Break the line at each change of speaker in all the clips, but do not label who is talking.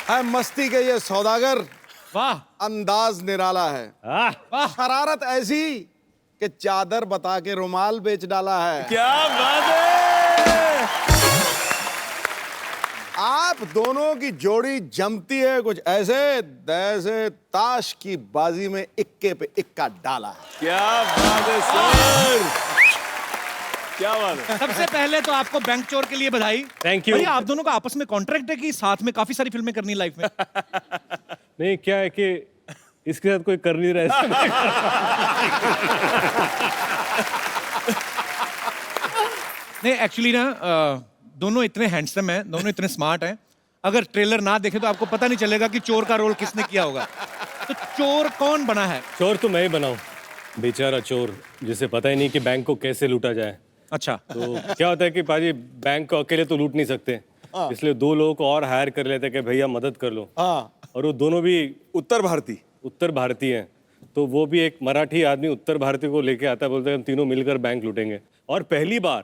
है मस्ती के ये सौदागर,
वाह
अंदाज निराला है,
वाह।
शरारत ऐसी कि चादर बता के रुमाल बेच डाला है।
क्या बात है।
आप दोनों की जोड़ी जमती है कुछ ऐसे जैसे ताश की बाजी में इक्के पे इक्का डाला है।
क्या बात है सर, क्या बात है।
सबसे पहले तो आपको बैंक चोर के लिए बधाई।
Thank you.
भैया आप दोनों का आपस में कॉन्ट्रैक्ट है कि साथ में काफी सारी फिल्में करनी लाइफ में?
नहीं, क्या है कि इसके साथ कोई कर नहीं रहा है।
नहीं एक्चुअली ना दोनों इतने हैंडसम हैं, दोनों इतने स्मार्ट हैं। अगर ट्रेलर ना देखे तो आपको पता नहीं चलेगा कि चोर का रोल किसने किया होगा। तो चोर कौन बना है?
चोर तो मैं ही बनाऊं, बेचारा चोर जिसे पता ही नहीं कि बैंक को कैसे लूटा जाए।
अच्छा,
तो क्या होता है कि पाजी बैंक को अकेले तो लूट नहीं सकते, इसलिए दो लोगों को और हायर कर लेते हैं कि भैया मदद कर लो। और वो दोनों भी उत्तर भारतीय हैं, तो वो भी एक मराठी आदमी उत्तर भारतीय को लेके आता है, बोलते हैं हम तीनों मिलकर बैंक लूटेंगे। और पहली बार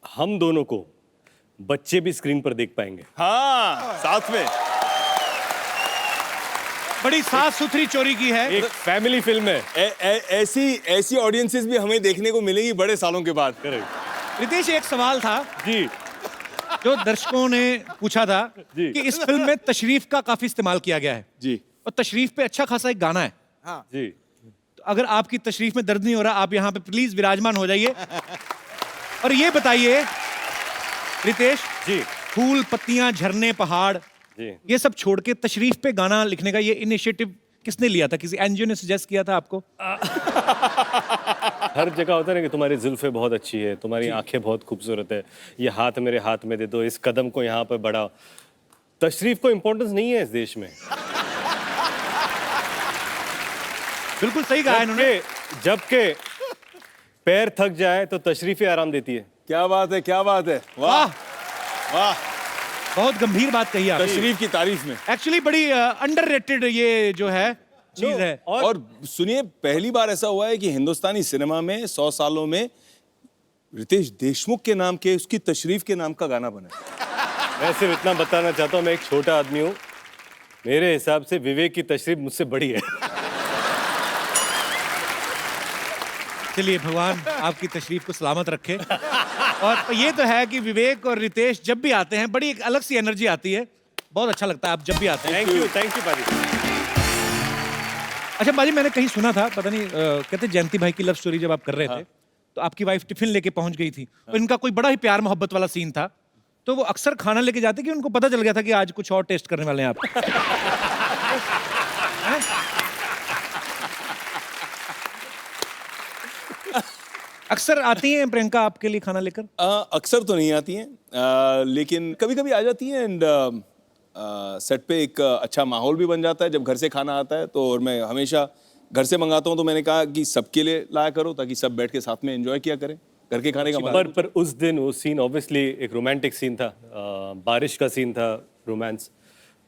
हम दोनों को बच्चे भी स्क्रीन पर देख पाएंगे।
हाँ, साथ में
बड़ी साफ सुथरी चोरी की है।
एक फैमिली फिल्म है।
ऐसी ऑडियंसेस भी हमें देखने को मिलेगी बड़े सालों के बाद।
रितेश, एक सवाल था
जी
जो दर्शकों ने पूछा था
जी।
कि इस फिल्म में तशरीफ का काफी इस्तेमाल किया गया है
जी
और तशरीफ पे अच्छा खासा एक गाना है।
जी।
तो अगर आपकी तशरीफ में दर्द नहीं हो रहा, आप यहाँ पे प्लीज विराजमान हो जाइए और ये बताइए रितेश
जी
फूल पत्तियां झरने पहाड़
जी।
ये सब छोड़ के तशरीफ पे गाना लिखने का ये इनिशिएटिव किसने लिया था? किसी एनजीओ ने सजेस्ट किया था आपको?
हर जगह होता है ना कि तुम्हारी जुल्फे बहुत अच्छी है, तुम्हारी आंखें बहुत खूबसूरत है, ये हाथ मेरे हाथ में दे दो, इस कदम को यहाँ पर बढ़ाओ। तशरीफ को इम्पोर्टेंस नहीं है इस देश में।
बिल्कुल सही कहा इन्होंने।
जबकि पैर थक जाए तो तशरीफ ही आराम देती है।
क्या बात है, क्या बात है। वाह वाह,
बहुत गंभीर बात कही आपने।
तशरीफ की तारीफ में।
एक्चुअली बड़ी अंडररेटेड ये जो है चीज है।
और सुनिए, पहली बार ऐसा हुआ है कि हिंदुस्तानी सिनेमा में 100 सालों में रितेश देशमुख के नाम के, उसकी तशरीफ के नाम का गाना बना है।
मैं सिर्फ इतना बताना चाहता हूँ, मैं एक छोटा आदमी हूँ, मेरे हिसाब से विवेक की तशरीफ मुझसे बड़ी है।
चलिए भगवान आपकी तशरीफ को सलामत रखे। और ये तो है कि विवेक और रितेश जब भी आते हैं बड़ी एक अलग सी एनर्जी आती है, बहुत अच्छा लगता है आप जब भी आते हैं।
थैंक यू बाजी।
अच्छा बाजी, मैंने कहीं सुना था, पता नहीं कहते जयंती भाई की लव स्टोरी जब आप कर रहे थे तो आपकी वाइफ टिफिन लेके पहुंच गई थी और इनका कोई बड़ा ही प्यार मोहब्बत वाला सीन था, तो वो अक्सर खाना लेके जाते कि उनको पता चल गया था कि आज कुछ और टेस्ट करने वाले हैं आप? अक्सर आती हैं प्रियंका आपके लिए खाना लेकर?
अक्सर तो नहीं आती हैं, लेकिन कभी कभी आ जाती हैं। एंड सेट पे एक अच्छा माहौल भी बन जाता है जब घर से खाना आता है। तो और मैं हमेशा घर से मंगाता हूँ, तो मैंने कहा कि सबके लिए लाया करो ताकि सब बैठ के साथ में एंजॉय किया करें घर के खाने का मजा।
पर उस दिन वो सीन ऑब्वियसली एक रोमांटिक सीन था, बारिश का सीन था, रोमांस।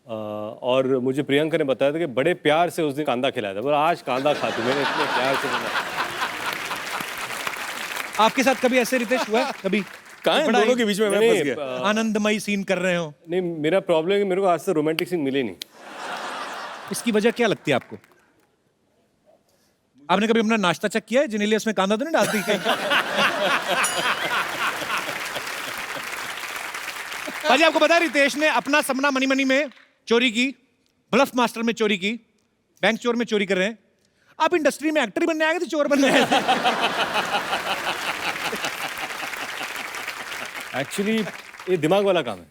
और मुझे प्रियंका ने बताया था कि बड़े प्यार से उस दिन कांदा खिलाया था। बोला आज कांदा खा तू, मैंने इतने प्यार से बनाया।
आपके साथ कभी ऐसे रितेश हुआ है कभी?
कहाँ है दोनों के बीच में मैं फंस गया।
आनंदमयी सीन कर रहे हो?
नहीं, मेरा प्रॉब्लम है कि मेरे को आज तक रोमांटिक सीन मिले नहीं।
इसकी वजह क्या लगती है आपको? आपने कभी अपना नाश्ता चेक किया है? जिन्हें उसमें कांदा तो नहीं डालती कहीं? भाजी आपको पता है रितेश ने अपना सपना मनी मनी में चोरी की, ब्लफ मास्टर में चोरी की, बैंक चोर में चोरी कर रहे हैं। आप इंडस्ट्री में एक्टर ही बनने आए थे, चोर बनने आए थे?
एक्चुअली ये दिमाग वाला काम है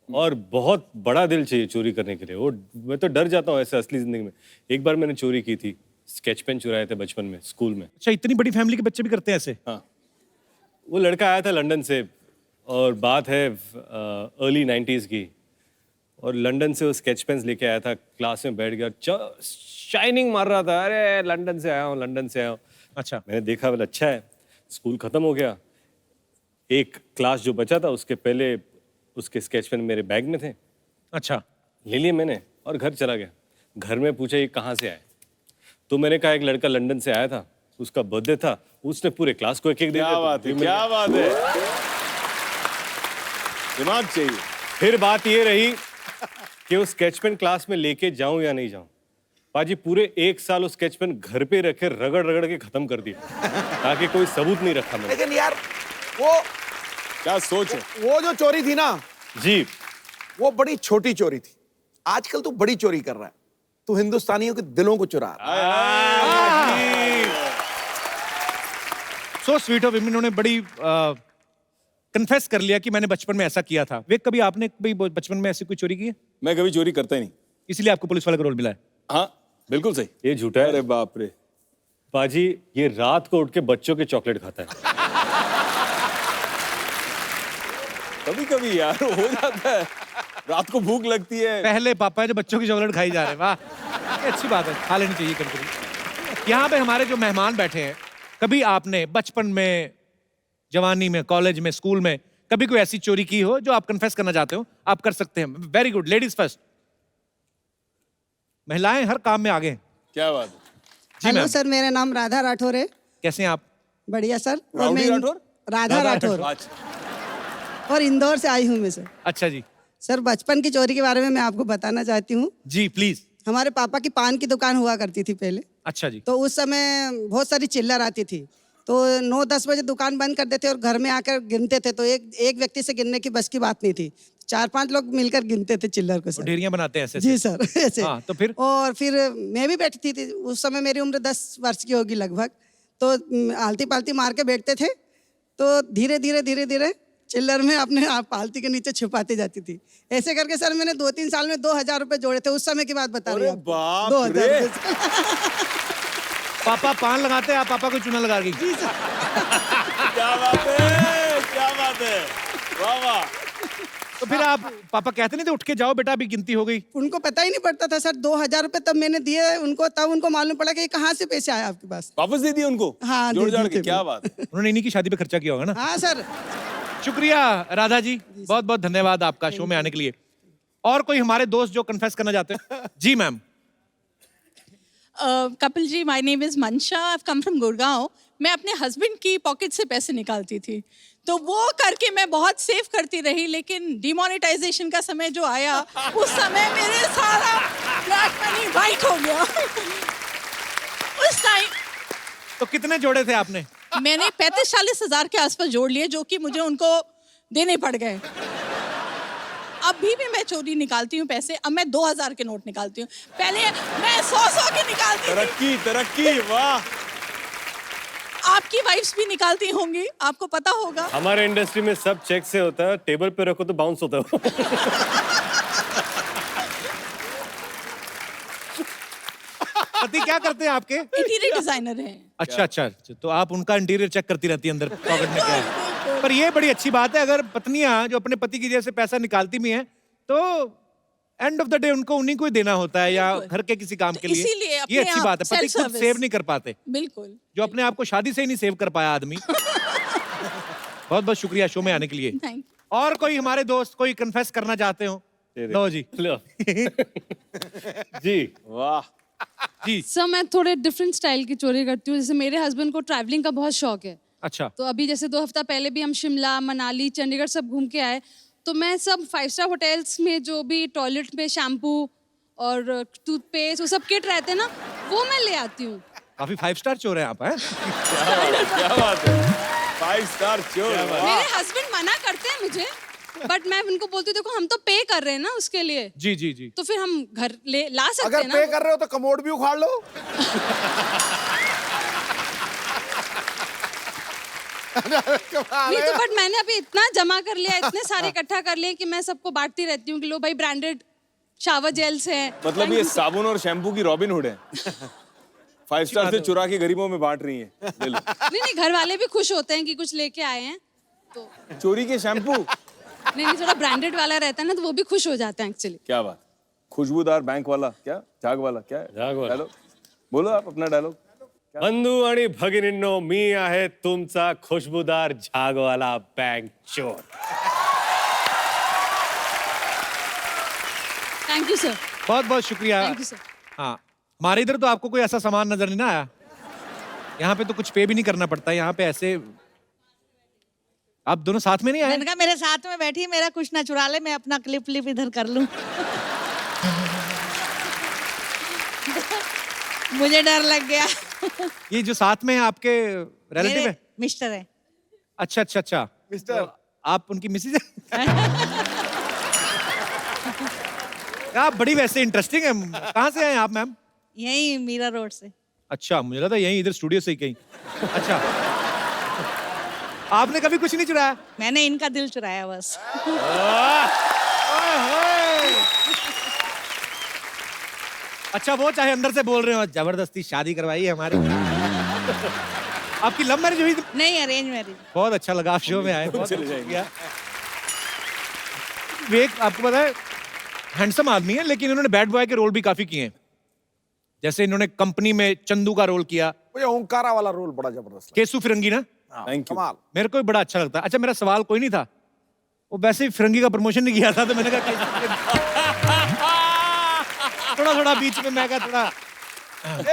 और बहुत बड़ा दिल चाहिए चोरी करने के लिए। वो मैं तो डर जाता हूँ ऐसे असली जिंदगी में। एक बार मैंने चोरी की थी, स्केच पेन चुराए थे बचपन में स्कूल में।
अच्छा, इतनी बड़ी फैमिली के बच्चे भी करते हैं ऐसे?
हाँ, वो लड़का आया था लंदन से और बात है अर्ली 90s की, और लंदन से वो स्केच पेन्स लेके आया था, क्लास में बैठ गया, शाइनिंग मार रहा था, अरे लंदन से आया हूँ, लंदन से आया हूँ।
अच्छा,
मैंने देखा बोला अच्छा है। स्कूल खत्म हो गया, एक क्लास जो बचा था उसके पहले उसके स्केच पेन मेरे बैग में थे।
अच्छा,
ले लिए मैंने और घर चला गया। घर में पूछा ये कहाँ से आए, तो मैंने कहा एक लड़का लंदन से आया था, उसका बर्थडे था, उसने पूरे क्लास को एक एक दे दिया।
क्या बात है, क्या बात है, दिमाग चाहिए।
फिर बात ये रही कि वो स्केच पेन क्लास में लेके जाऊं या नहीं जाऊं। पाजी पूरे 1 साल उस स्केच पेन घर पे रखे रगड़ रगड़ के खत्म कर दिया ताकि कोई सबूत नहीं रखा मैंने।
लेकिन यार वो
क्या सोच है?
वो जो चोरी थी ना,
जी
वो बड़ी छोटी चोरी थी। आजकल तू बड़ी चोरी कर रहा है, तू हिंदुस्तानियों के दिलों को चुरा रहा है।
सो स्वीट ऑफ इन्होंने बड़ी कन्फेस कर लिया कि मैंने बचपन में ऐसा किया था। वे कभी आपने कभी बचपन में ऐसी कोई चोरी की है?
मैं कभी चोरी करता ही नहीं।
इसलिए आपको पुलिस वाले का रोल मिला है।
हाँ बिल्कुल सही।
ये झूठा है।
अरे बाप रे।
पाजी ये रात को उठ के बच्चों के चॉकलेट खाता है।
कभी कभी यार हो जाता है, रात को भूख लगती है।
पहले पापा है जो बच्चों की चॉकलेट खाई जा रहे हैं। वाह, ये अच्छी बात है, खा लेनी चाहिए कभी। यहाँ पे हमारे जो मेहमान बैठे हैं, कभी आपने बचपन में, जवानी में, कॉलेज में, स्कूल में कभी कोई ऐसी चोरी की हो जो आप कन्फेस करना चाहते हो? आप कर सकते हैं। Very good, ladies first. महिलाएं हर काम में आगे हैं।
क्या बात है।
जी
हेलो
मैम,
सर, मेरा नाम राधा राठौर है।
कैसे हैं आप?
बढ़िया सर। और
राउडी
मैं
राठौर?
राधा राठौर,
अच्छा।
और इंदौर से आई हूँ मैं सर।
अच्छा जी।
सर, बचपन की चोरी के बारे में मैं आपको बताना चाहती हूँ।
जी प्लीज।
हमारे पापा की पान की दुकान हुआ करती थी पहले।
अच्छा जी।
तो उस समय बहुत सारी चिल्लर आती थी, तो 9-10 बजे दुकान बंद कर देते और घर में आकर गिनते थे। तो एक व्यक्ति से गिनने की बस की बात नहीं थी, 4-5 लोग मिलकर गिनते थे चिल्लर को सर।
ढेरियां बनाते हैं ऐसे
जी
ऐसे।
सर, ऐसे।
हाँ, तो फिर?
और फिर मैं भी बैठती थी, उस समय मेरी उम्र 10 वर्ष की होगी लगभग। तो आलती पालती मार के बैठते थे, तो धीरे धीरे चिल्लर में अपने आप पालती के नीचे छुपाती जाती थी। ऐसे करके सर मैंने 2-3 साल में 2000 रुपए जोड़े थे। उस समय की बात बता रही हूँ आपको।
बाप
2000
रे।
रुपए।
पापा पान लगाते हैं, आप पापा को चूना लगा के।
क्या बात है, क्या बात है, वाह वाह।
तो फिर आप पापा कहते नहीं थे उठ के जाओ बेटा अभी गिनती हो गई?
उनको पता ही नहीं पड़ता था सर। 2000 रुपए तब मैंने दिए उनको, तब उनको मालूम पड़ा कि ये कहाँ से पैसे आए आपके पास।
वापस दे दिए उनको?
हाँ,
जोड़
दे
जाड़
दिए
के।
थे।
क्या बात है।
उन्होंने इन्हीं की शादी पे खर्चा किया होगा ना।
हाँ सर।
शुक्रिया राधा जी, बहुत बहुत धन्यवाद आपका शो में आने के लिए। और कोई हमारे दोस्त जो कन्फेस करना चाहते हैं? जी ma'am.
Kapil ji, my name is Mansha, I have come from Gurgaon. मैं अपने हस्बैंड की पॉकेट से पैसे निकालती थी, तो वो करके मैं बहुत सेव करती रही। लेकिन डिमोनेटाइजेशन का समय जो आया, उस समय मेरे सारा ब्लैक मनी वाइट हो गया। उस टाइम
तो कितने जोड़े थे आपने?
मैंने 35-40 हज़ार के आसपास जोड़ लिए, जो कि मुझे उनको देने पड़ गए। अभी भी मैं चोरी निकालती हूँ पैसे। अब मैं 2000 के नोट निकालती हूँ, पहले मैं 100 के निकालती थी।
तरक्की तरक्की, वाह।
आपकी वाइफ्स भी निकालती होंगी, आपको पता होगा।
हमारे इंडस्ट्री में सब चेक से होता है, टेबल पे रखो तो बाउंस होता है।
पति क्या करते हैं आपके?
इंटीरियर डिजाइनर हैं।
अच्छा अच्छा, तो आप उनका इंटीरियर चेक करती रहती है अंदर पॉकेट में क्या है। पर ये बड़ी अच्छी बात है, अगर पत्नियां जो अपने पति की जेब से पैसा निकालती भी हैं तो एंड ऑफ द डे उनको उन्हीं को ही देना होता है, या घर के किसी काम के लिए।
इसीलिए अपने
ये अच्छी
आप
बात है। पति खुद
self-service।
सेव नहीं कर पाते,
बिल्कुल।
जो अपने आप को शादी से ही नहीं सेव कर पाया आदमी। बहुत बहुत शुक्रिया शो में आने के लिए।
थैंक
और कोई हमारे दोस्त कोई कन्फेस करना चाहते हो? लो जी।
लो। जी
वाह।
जी।
सर, मैं थोड़े डिफरेंट स्टाइल की चोरी करती हूँ। जैसे मेरे हस्बैंड को ट्रैवलिंग का बहुत शौक है,
अच्छा।
तो अभी जैसे 2 हफ्ता पहले भी हम शिमला, मनाली, चंडीगढ़ सब घूम के आए। तो मैं सब 5 स्टार होटल्स में जो भी टॉयलेट में शैम्पू और टूथपेस्ट वो सब किट रहते हैं ना, वो मैं ले आती हूँ।
काफी 5 स्टार चोर हैं आप, हैं?
क्या बात है, 5 स्टार चोर।
मेरे हस्बैंड मना करते हैं मुझे, बट मैं उनको बोलती हूँ देखो हम तो पे कर रहे हैं ना उसके लिए,
जी जी जी।
तो फिर हम घर ला सकते
अगर
हैं
पे
ना।
कर रहे हो तो कमोड भी उखाड़ लो।
नहीं तो बट मैंने अभी इतना जमा कर लिया, इतने सारे इकट्ठा कर लिए कि मैं सबको बांटती रहती हूँ कि लो भाई ब्रांडेड शावर जेल्स हैं।
मतलब ये साबुन और शैम्पू की रॉबिन हुड है। 5 स्टार से चुरा के गरीबों में बांट रही है। ले लो।
नहीं, घर वाले भी खुश होते हैं कि कुछ लेके आए हैं, तो
चोरी के शैम्पू।
नहीं थोड़ा ब्रांडेड वाला रहता है ना, तो वो भी खुश हो जाते हैं एक्चुअली।
क्या बात। खुशबूदार बैंक वाला, क्या झाग वाला, क्या है?
झाग वाला।
डायलॉग बोलो आप अपना डायलॉग।
बंधू आणि भगिनींनो, मी आहे तुमचा खुशबूदार झागवाला बैंक चोर।
Thank you sir.
बहुत बहुत शुक्रिया।
Thank you sir.
हाँ, हमारे इधर तो आपको कोई ऐसा सामान नजर नहीं ना आया। यहाँ पे तो कुछ पे भी नहीं करना पड़ता, यहाँ पे ऐसे आप दोनों साथ में नहीं आए?
मैंने कहा मेरे साथ में बैठी, मेरा कुछ ना चुरा ले, मैं अपना क्लिप इधर कर लूं। मुझे डर लग गया।
ये जो साथ में है आपके रिलेटिव है?
मिस्टर है।
अच्छा अच्छा अच्छा।
मिस्टर
आप उनकी मिसेज है? आप बड़ी वैसे इंटरेस्टिंग है। कहाँ से आए आप मैम?
यही मीरा रोड से।
अच्छा, मुझे लगा यहीं इधर स्टूडियो से ही कहीं। अच्छा, आपने कभी कुछ नहीं चुराया?
मैंने इनका दिल चुराया बस।
अच्छा, वो चाहे अंदर से बोल रहे हो जबरदस्ती शादी करवाई है हमारी। आपकी लव मैरिज हुई थी?
नहीं, अरेंज मैरिज।
बहुत अच्छा लगा आप शो में आए। बहुत
चले
अच्छा
जाएंगे।
किया। विवेक आपको पता है हैंडसम आदमी है, लेकिन इन्होंने बैड बॉय के रोल भी काफी किए हैं। जैसे इन्होंने कंपनी में चंदू का रोल किया।
मुझे ओंकारा वाला रोल बड़ा जबरदस्त
केसु फिरंगी ना,
थैंक यू।
कमाल।
मेरे को भी बड़ा अच्छा लगता है। अच्छा, मेरा सवाल कोई नहीं था, वो वैसे ही फिरंगी का प्रमोशन नहीं किया था, तो मैंने कहा थोड़ा थोड़ा बीच में मैं कहा थोड़ा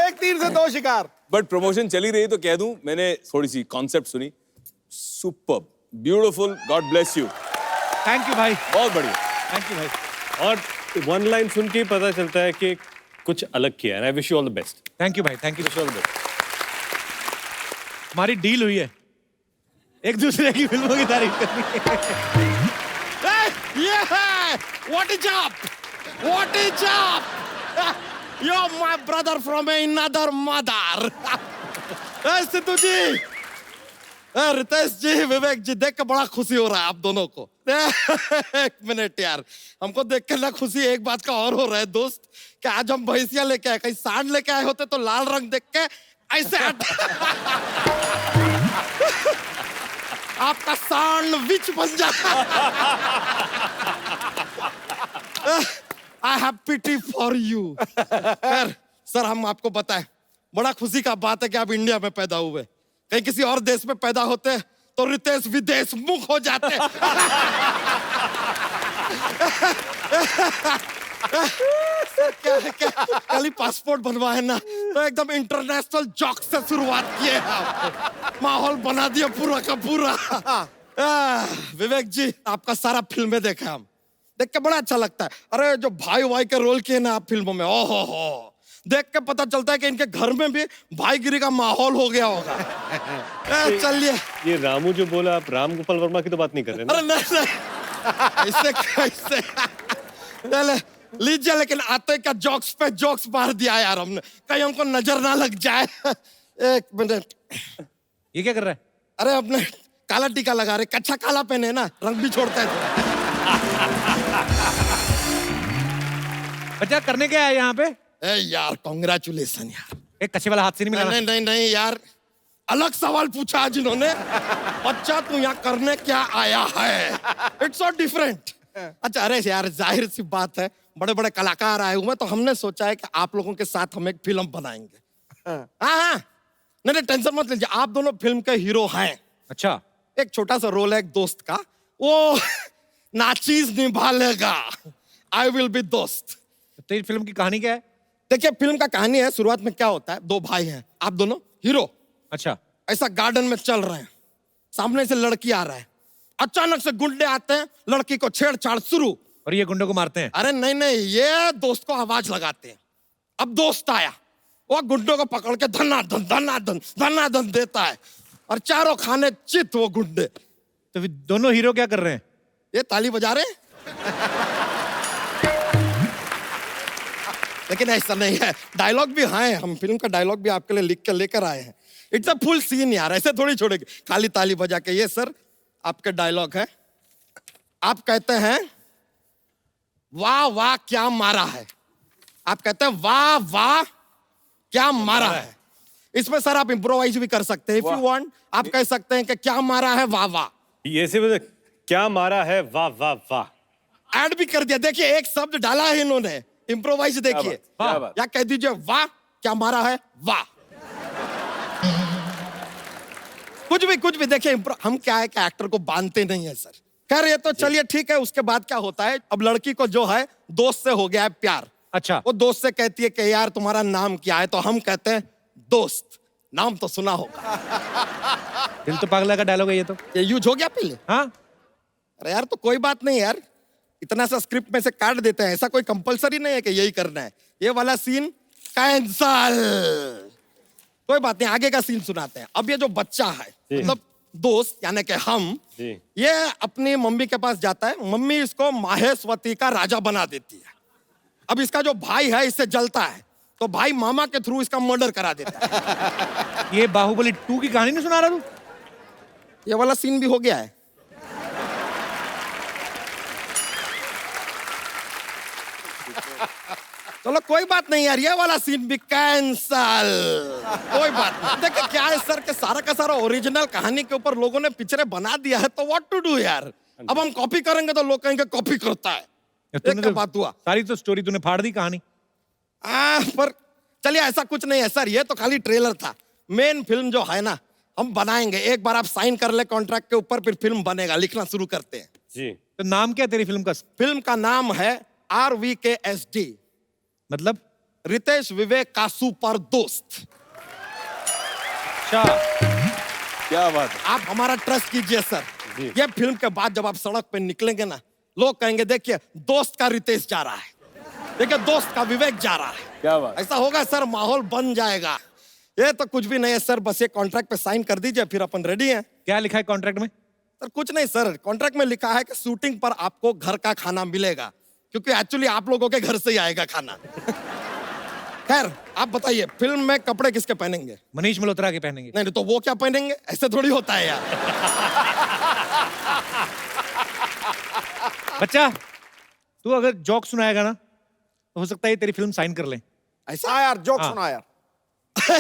एक तीर से दो शिकार।
बट प्रमोशन चली रही तो कह दूं, मैंने थोड़ी सी कॉन्सेप्ट सुनी, super beautiful, God bless you.
Thank you भाई,
बहुत बढ़िया।
थैंक यू भाई,
और वन लाइन सुन के ही पता चलता है कि कुछ अलग किया है। I wish you all the best.
Thank you भाई, thank you.
All the best.
हमारी डील हुई है, एक दूसरे की फिल्मों की तारीफ करनी है।
What a job! What a job! You're my brother from another mother. Sidhu जी, रितेश जी, विवेक जी, देख के बड़ा खुशी हो रहा है आप दोनों को। एक मिनट यार, हमको देख के ना खुशी एक बात का और हो रहा है दोस्त, कि आज हम भैंसिया लेके आए, कहीं सांड लेके आए होते तो लाल रंग देख के ऐसे आपका सैंडविच बन जाता। I have pity for you. Sir, हम आपको बताएं, बड़ा खुशी का बात है कि आप इंडिया में पैदा हुए। कहीं किसी और देश में पैदा होते तो रितेश विदेश मुख हो जाते। क्या कल ही पासपोर्ट बनवाए ना, तो एकदम इंटरनेशनल जॉक से शुरुआत किए आप। माहौल बना दिया पूरा का पूरा। विवेक जी, आपका सारा फिल्में देखा हम, देख के बड़ा अच्छा लगता है। अरे जो भाई वाई के रोल किए ना आप फिल्मों में, ओहो हो, देख के पता चलता है कि इनके घर में भी भाईगिरी का माहौल हो गया होगा। चलिए।
ये रामू जो बोला, आप राम गोपाल वर्मा की तो बात नहीं कर रहे ना?
अरे नहीं, ऐसे कैसे? चले लीजिए, लेकिन आते का जोक्स पे जोक्स मार दिया यार हमने, कहीं हमको नजर ना लग जाए। एक मिनट,
ये क्या कर रहा है?
अरे अपने काला टीका लगा रहे, कच्चा काला पहने ना, रंग भी छोड़ता है थोड़ा।
बच्चा करने क्या है यहाँ पे?
ए यार, कांग्रेचुलेशन यार।
एक कच्चे वाला हाथ से नहीं मिला?
नहीं नहीं नहीं यार, अलग सवाल पूछा आज इन्होंने। बच्चा तू यहाँ करने क्या आया है? It's so different. अच्छा, अरे यार, जाहिर सी बात है, बड़े बड़े कलाकार आए हुए, तो हमने सोचा है कि आप लोगों के साथ हम एक फिल्म बनाएंगे। हाँ, नहीं नहीं, टेंशन मत लीजिए, आप दोनों फिल्म के हीरो हैं।
अच्छा,
एक छोटा सा रोल है एक दोस्त का, वो नाचीज निभा लेगा। आई विल बी दोस्त।
तो ये फिल्म की कहानी क्या है?
देखिए, फिल्म का कहानी है, शुरुआत में क्या होता है, दो भाई हैं, आप दोनों हीरो।
अच्छा,
ऐसा गार्डन में चल रहे हैं, सामने से लड़की आ रहा है, अचानक से गुंडे आते हैं, लड़की को छेड़छाड़ शुरू।
और ये गुंडों को मारते हैं?
अरे नहीं नहीं, ये दोस्त को आवाज लगाते हैं। अब दोस्त आया, वो गुंडों को पकड़ के धनाधन धनाधन धनाधन देता है, और चारों खाने चित वो गुंडे।
तो फिर दोनों हीरो क्या कर रहे हैं?
ये ताली बजा रहे हैं। लेकिन ऐसा नहीं है, डायलॉग भी हैं, हम फिल्म का डायलॉग भी आपके लिए लिख के लेकर आए हैं। इट्स अ फुल सीन यार, ऐसे थोड़ी छोड़ेंगे खाली ताली बजा के। ये सर आपके डायलॉग है, आप कहते हैं वाह वाह क्या मारा है, आप कहते हैं वाह वाह क्या मारा है। इसमें सर आप इम्प्रोवाइज भी कर सकते हैं, इफ यू वांट। आप कह सकते हैं कि क्या मारा है, वाह वाह।
ये से बोले, क्या मारा है, वाह वाह वाह।
ऐड भी कर दिया, देखिए एक शब्द डाला है इन्होंने, इम्प्रोवाइज। देखिए,
क्या बात।
या कह दीजिए वाह क्या मारा है, वाह। कुछ भी देखिए, हम क्या है कि एक्टर को बांधते नहीं है सर। खैर, ये तो चलिए ठीक है। उसके बाद क्या होता है, अब लड़की को जो है दोस्त से हो गया है प्यार।
अच्छा,
वो दोस्त से कहती है कि यार तुम्हारा नाम क्या है, तो हम कहते हैं दोस्त। नाम तो सुना होगा,
दिल तो पागला का डायलॉग है ये तो।
ये यूज हो गया पहले।
हाँ,
अरे यार, तो कोई बात नहीं यार, इतना सा स्क्रिप्ट में से काट देते हैं, ऐसा कोई कंपलसरी नहीं है कि यही करना है। ये वाला सीन कैंसल। कोई बात नहीं, आगे का सीन सुनाते हैं। अब ये जो बच्चा है,
जी।
मतलब दोस्त यानी कि हम,
जी।
ये अपनी मम्मी के पास जाता है। मम्मी इसको माहेश्वती का राजा बना देती है। अब इसका जो भाई है इससे जलता है, तो भाई मामा के थ्रू इसका मर्डर करा देता है।
ये बाहुबली 2 की कहानी नहीं सुना रहा तू?
ये वाला सीन भी हो गया है। चलो कोई बात नहीं यार, ये वाला सीन भी कैंसल। कोई बात नहीं। देखिए क्या है सर, के सारा का सारा ओरिजिनल कहानी के ऊपर लोगों ने पिक्चरें बना दिया है, तो व्हाट टू डू यार। अब हम कॉपी करेंगे तो लोग कहेंगे कॉपी करता है।
तूने
एक क्या
तो
बात हुआ।
सारी तो स्टोरी तूने फाड़ दी कहानी।
पर चलिए ऐसा कुछ नहीं है सर, ये तो खाली ट्रेलर था। मेन फिल्म जो है ना, हम बनाएंगे। एक बार आप साइन कर ले कॉन्ट्रैक्ट के ऊपर, फिर फिल्म बनेगा। लिखना शुरू करते हैं।
जी।
तो नाम क्या है तेरी फिल्म का?
फिल्म का नाम है RVKSD,
मतलब?
रितेश विवेक का सुपर दोस्त।
अच्छा,
क्या बात है।
आप हमारा ट्रस्ट कीजिए सर।
जी।
ये फिल्म के बाद जब आप सड़क पे निकलेंगे ना, लोग कहेंगे देखिए दोस्त का रितेश जा रहा है, देखिए दोस्त का विवेक जा रहा है।
क्या बात।
ऐसा होगा सर, माहौल बन जाएगा। ये तो कुछ भी नहीं है सर, बस ये कॉन्ट्रैक्ट पे साइन कर दीजिए, फिर अपन रेडी हैं।
क्या लिखा है कॉन्ट्रैक्ट में?
सर कुछ नहीं सर, कॉन्ट्रैक्ट में लिखा है कि शूटिंग पर आपको घर का खाना मिलेगा, क्योंकि एक्चुअली आप लोगों के घर से ही आएगा खाना। खैर आप बताइए, फिल्म में कपड़े किसके पहनेंगे?
मनीष मल्होत्रा के पहनेंगे।
नहीं तो वो क्या पहनेंगे? ऐसे थोड़ी होता है यार।
बच्चा, तू अगर जोक सुनाएगा ना, तो हो सकता है तेरी फिल्म साइन कर ले।
ऐसा
यार जोक
हाँ।
सुना यार।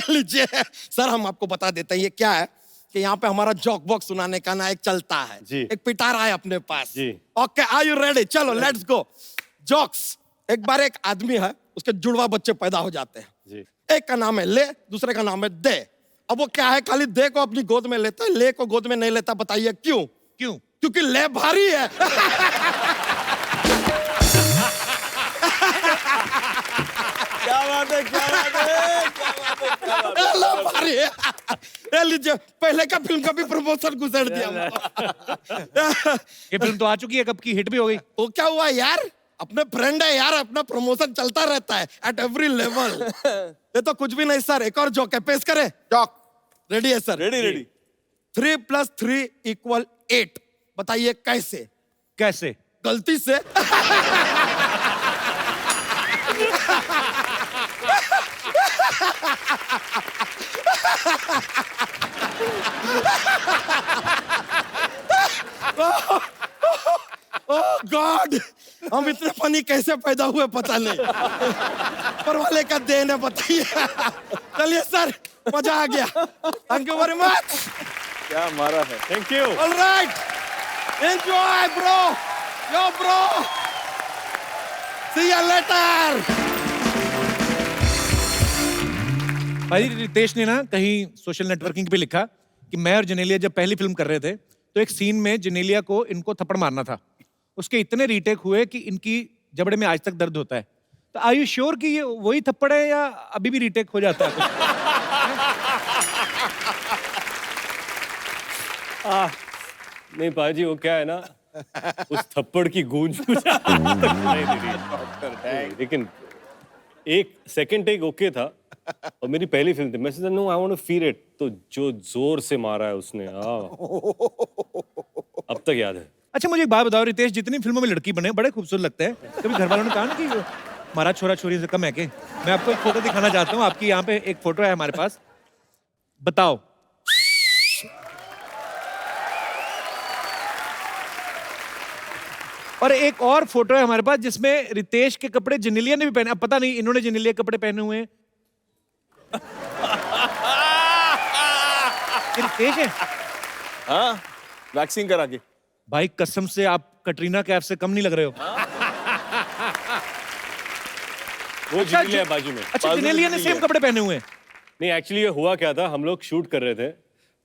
लीजिए सर, हम आपको बता देते हैं। ये क्या है कि यहाँ पे हमारा जोक बॉक्स सुनाने का ना एक चलता है।
जी।
एक पिटारा है अपने पास।
जी।
Okay, are you ready? चलो लेट्स गो। जोक्स। एक बार एक आदमी है, उसके जुड़वा बच्चे पैदा हो जाते हैं।
जी।
एक का नाम है ले, दूसरे का नाम है दे। अब वो क्या है, खाली दे को अपनी गोद में लेता है, ले को गोद में नहीं लेता। बताइए क्यों?
क्यों?
क्योंकि ले भारी है।
क्या बात है, क्या बात है, क्या बात है, क्या बात है।
ले भारी है। ये लीजिए, पहले का फिल्म का भी प्रमोशन गुजर दिया।
ये फिल्म तो आ चुकी है, कब की हिट भी हो गई।
वो क्या हुआ यार, अपने फ्रेंड है यार, अपना प्रमोशन चलता रहता है एट एवरी लेवल। ये तो कुछ भी नहीं सर, एक और जोक है, पेश करें?
जोक।
रेडी है सर?
Ready ready.
3 + 3 = 8। बताइए कैसे?
कैसे?
गलती से। ओह गॉड, हम इतने फनी कैसे पैदा हुए पता नहीं। पर वाले का देन है, बताइए। चलिए सर, मजा आ गया। Thank you very much.
क्या मारा है।
Thank you.
Alright, enjoy bro. Yo bro, see you later.
भाई रितेश ने ना कहीं सोशल नेटवर्किंग पे लिखा कि मैं और जेनेलिया जब पहली फिल्म कर रहे थे, तो एक सीन में जेनेलिया को इनको थप्पड़ मारना था। उसके इतने रीटेक हुए कि इनकी जबड़े में आज तक दर्द होता है। तो आर यू श्योर कि ये वही थप्पड़ है या अभी भी रीटेक हो जाता है?
नहीं पाजी, वो क्या है ना, उस थप्पड़ की गूंज मुझे आज तक सुनाई दे रही है। लेकिन एक सेकंड टेक ओके था, और मेरी पहली फिल्म थी। मैं सोचा no I want to feel it, तो जो जोर से मारा है उसने, अब तक याद है।
अच्छा मुझे एक बात बताओ रितेश, जितनी फिल्मों में लड़की बने बड़े खूबसूरत लगते हैं, कभी घर वालों ने कहा ना कि हमारा छोरा छोरी से कम है के? मैं आपको एक फोटो दिखाना चाहता हूँ, आपकी यहाँ पे एक फोटो है हमारे पास, बताओ। और एक और फोटो है हमारे पास जिसमें रितेश के कपड़े जेनेलिया ने भी पहने। अब पता नहीं इन्होंने जेनेलिया के कपड़े पहने हुए हैं। ये रितेश है?
हाँ, वैक्सिंग करा के।
भाई कसम से आप कटरीना कैफ से कम नहीं लग रहे हो।
वो जेनेलिया है बाजू में।
अच्छा जेनेलिया ने सेम कपड़े पहने हुए हैं।
नहीं एक्चुअली ये हुआ क्या था, हम लोग शूट कर रहे थे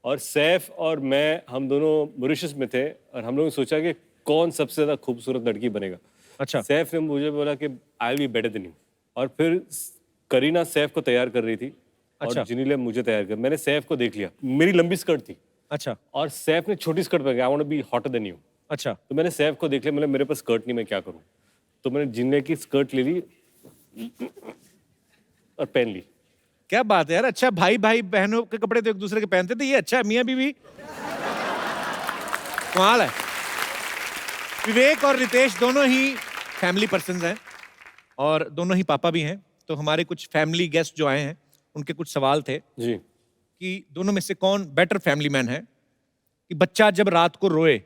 और सैफ और मैं, हम दोनों मॉरिशस में थे, और हम लोगों ने सोचा कि कौन सबसे ज्यादा खूबसूरत लड़की बनेगा।
अच्छा।
सैफ ने मुझे बोला कि I will be better than you, और फिर करीना सैफ को तैयार कर रही थी
अच्छा।
और जेनेलिया मुझे तैयार कर। मैंने सैफ को देख लिया, मेरी लंबी स्कर्ट थी
अच्छा
और सैफ ने छोटी स्कर्ट पहन के, I want to be hotter than you.
अच्छा।
तो मैंने सैफ को देख लिया, मतलब मेरे पास स्कर्ट नहीं, मैं क्या करूं। तो मैंने जेनेलिया की स्कर्ट ले ली और पहन ली।
क्या बात है यार, अच्छा भाई भाई बहनों के कपड़े तो एक दूसरे के पहनते थे, ये अच्छा है मियां बीवी, कमाल है। विवेक और रितेश दोनों ही फैमिली पर्सन्स हैं और दोनों ही पापा भी हैं, तो हमारे कुछ फैमिली गेस्ट जो आए हैं उनके कुछ सवाल थे
जी।
कि दोनों में से कौन बेटर फैमिली मैन है, कि बच्चा जब रात को रोए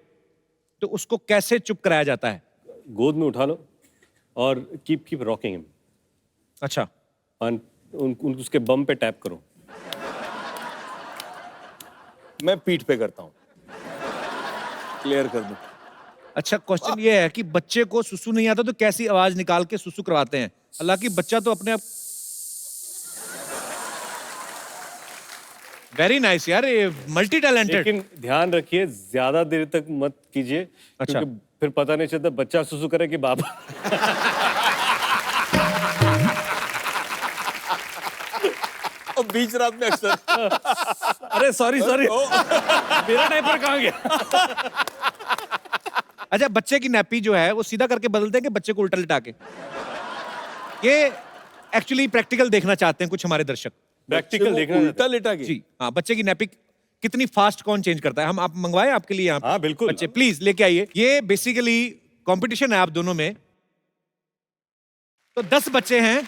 तो उसको कैसे चुप कराया जाता है।
गोद में उठा लो और कीप रॉकिंग हिम,
अच्छा,
और उसके बम पे टैप करो।
मैं पीठ पे करता हूँ, क्लियर कर दूं।
अच्छा क्वेश्चन ये है कि बच्चे को सुसु नहीं आता तो कैसी आवाज निकाल के सुसु करवाते हैं, हालांकि बच्चा तो अपने आप। वेरी नाइस यार, ये मल्टी टैलेंटेड।
लेकिन ध्यान रखिए ज्यादा देर तक मत कीजिए,
अच्छा।
क्योंकि फिर पता नहीं चलता बच्चा सुसु करे कि बाप।
और बीच रात में अक्सर
अरे सॉरी मेरा डायपर कहाँ गया।
अच्छा, बच्चे की नैपी जो है वो सीधा करके बदलते हैं कि बच्चे को उल्टा लिटा के? ये एक्चुअली प्रैक्टिकल देखना चाहते हैं कुछ हमारे दर्शक।
प्रैक्टिकल देखना
उल्टा लेटा के।
जी हाँ, बच्चे की नैपी कितनी फास्ट कौन चेंज करता है, हम आप मंगवाए आपके लिए यहाँ पे?
हाँ, बिल्कुल।
बच्चे प्लीज लेके आइए। ये बेसिकली कंपटीशन है आप दोनों में। तो 10 बच्चे हैं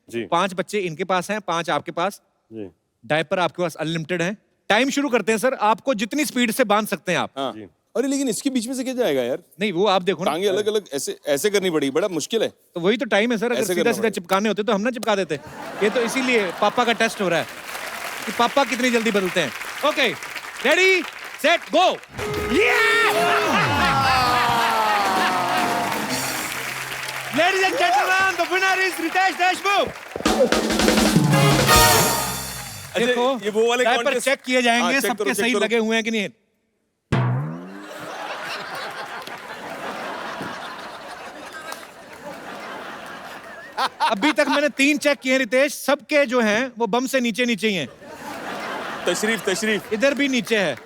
जी
5 बच्चे इनके पास हैं, 5 आपके पास।
जी
डायपर आपके पास अनलिमिटेड है। टाइम शुरू करते हैं सर, आपको जितनी स्पीड से बांध सकते हैं आप।
हाँ।
जी।
अरे लेकिन इसके बीच में से क्या जाएगा यार?
नहीं वो आप देखो ना,
टांगे अलग अलग ऐसे ऐसे करनी पड़ी, बड़ा मुश्किल है।
तो वही तो टाइम है सर, अगर
ऐसे
सीधा
करना
सीधा
पड़ेगा।
चिपकाने होते तो हम ना चिपका देते। ये तो इसीलिए पापा का टेस्ट हो रहा है कि पापा कितनी जल्दी बदलते हैं। Okay, ready set go. Ladies and gentleman, the winner is Ritesh Deshmukh. देखो
ये वो वाले
डायपर
contest-
चेक किए जाएंगे,
हाँ, check
सबके
करो, check
सही
करो।
लगे हुए हैं कि नहीं। अभी तक मैंने 3 चेक किए हैं रितेश, सबके जो हैं वो बम से नीचे नीचे ही हैं।
तशरीफ
इधर भी नीचे है।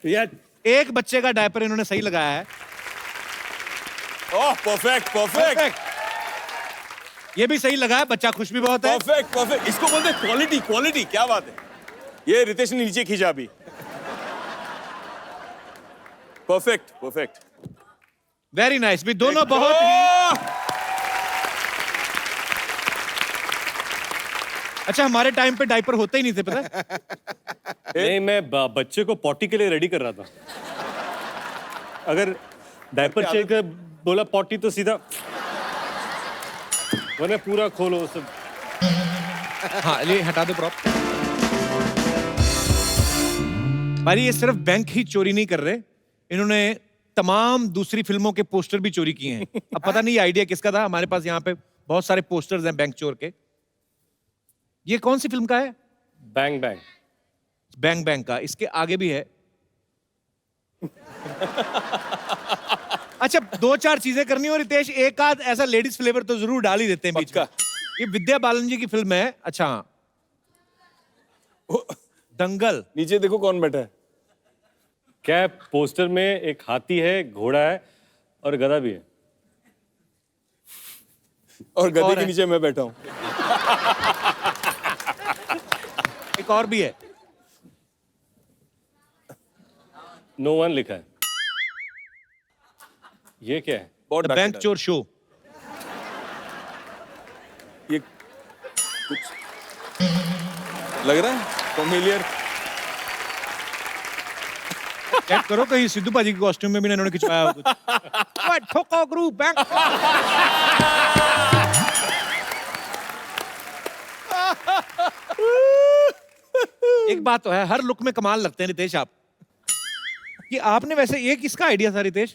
यार
एक बच्चे का डायपर इन्होंने सही लगाया है।
ओह परफेक्ट परफेक्ट
Perfect। ये भी सही लगा है, बच्चा खुश भी बहुत है।
Perfect perfect. इसको बोलते हैं क्वालिटी क्वालिटी। क्या बात है, ये रितेश ने नीचे खींचा अभी। Perfect perfect.
वेरी नाइस, भी दोनों बहुत ही। अच्छा, हमारे टाइम पे डायपर होते ही नहीं थे, पता है?
नहीं, मैं बच्चे को पॉटी के लिए रेडी कर रहा था। अगर डायपर चेक बोला पॉटी तो सीधा वरना पूरा खोलो सब।
हाँ, ये हटा दो प्रॉप। भाई ये सिर्फ बैंक ही चोरी नहीं कर रहे, इन्होंने तमाम दूसरी फिल्मों के पोस्टर भी चोरी किए हैं। अब पता नहीं आइडिया किसका था, हमारे पास यहाँ पे बहुत सारे पोस्टर्स हैं बैंक चोर के। ये कौन सी फिल्म का है?
Bang bang.
बैंग बैंग का। इसके आगे भी है। अच्छा, 2-4 चीजें करनी हो रितेश, एक आध ऐसा लेडीज फ्लेवर तो जरूर डाल ही देते हैं बीच में। ये विद्या बालन जी की फिल्म है। अच्छा हाँ, दंगल।
नीचे देखो कौन बैठा है।
क्या है, पोस्टर में एक हाथी है, घोड़ा है और गधा भी है।
और गधे
और
के
है।
नीचे मैं बैठा हूँ।
एक और भी है।
नो वन लिखा है। ये क्या है?
बहुत
द बैंक
डांट
चोर शो।
ये कुछ लग रहा है फेमिलियर।
चेक करो कहीं सिद्धू पाजी के कॉस्ट्यूम में भी इन्होंने खिंचवाया हो कुछ। What? ठोको ग्रुप बैंक। एक बात तो है, हर लुक में कमाल लगते हैं रितेश आप। कि आपने वैसे ये किसका आइडिया था रितेश